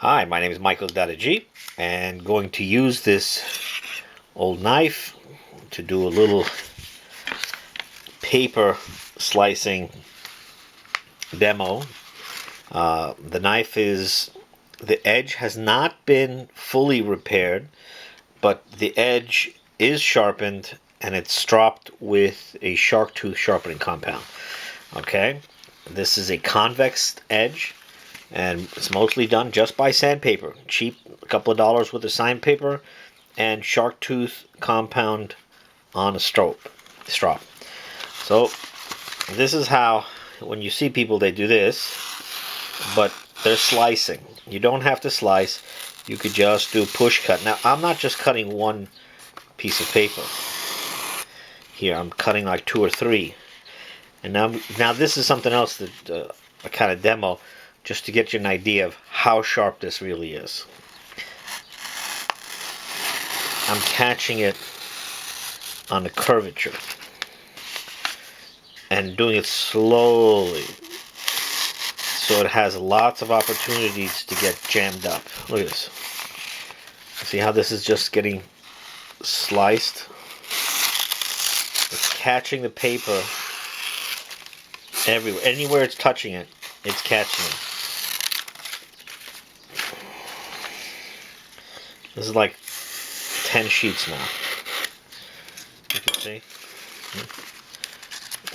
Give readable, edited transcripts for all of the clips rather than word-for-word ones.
Hi, my name is Michael G, and going to use this old knife to do a little paper slicing demo. The knife the edge has not been fully repaired, but the edge is sharpened and it's stropped with a shark tooth sharpening compound. Okay, this is a convex edge, and it's mostly done just by sandpaper. Cheap, a couple of dollars worth of sandpaper and shark tooth compound on a strop. So this is how, when you see people, they do this, but they're slicing. You don't have to slice. You could just do push cut. Now, I'm not just cutting one piece of paper. Here, I'm cutting like 2 or 3. And now this is something else that a kind of demo, just to get you an idea of how sharp this really is. I'm catching it on the curvature and doing it slowly, so it has lots of opportunities to get jammed up. Look at this. See how this is just getting sliced? It's catching the paper everywhere. Anywhere it's touching it, it's catching it. This is like 10 sheets now. You can see.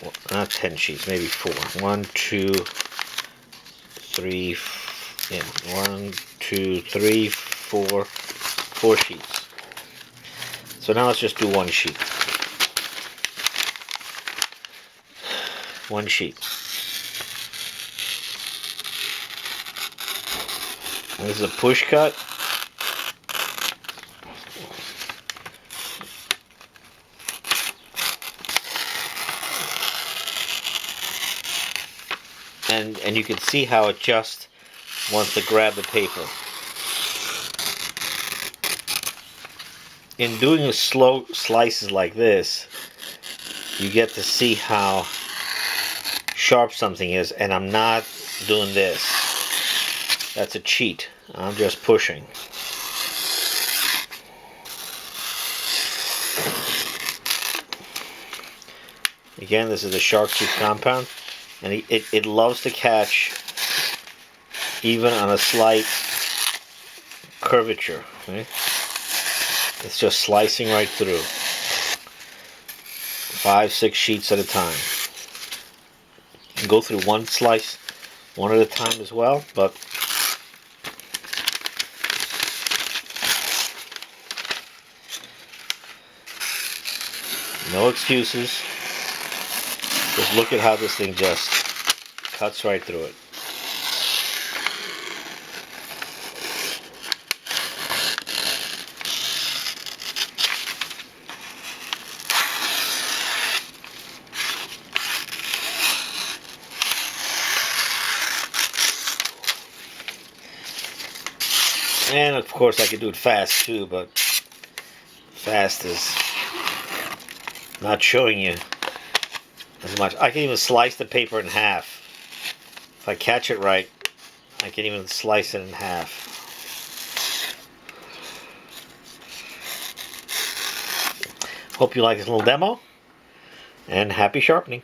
Well, not 10 sheets, maybe 4. 1, 2, 3. Yeah, 1, 2, 3, 4. 4 sheets. So now let's just do one sheet. One sheet. This is a push cut. And you can see how it just wants to grab the paper. In doing the slow slices like this, you get to see how sharp something is, and I'm not doing this. That's a cheat. I'm just pushing. Again, this is the shark tooth compound, and it loves to catch even on a slight curvature. Okay? It's just slicing right through. 5, 6 sheets at a time. You can go through one slice, one at a time as well, but no excuses. Just look at how this thing just cuts right through it. And of course I could do it fast too, but fast is not showing you as much. I can even slice the paper in half. If I catch it right, I can even slice it in half. Hope you like this little demo, and happy sharpening.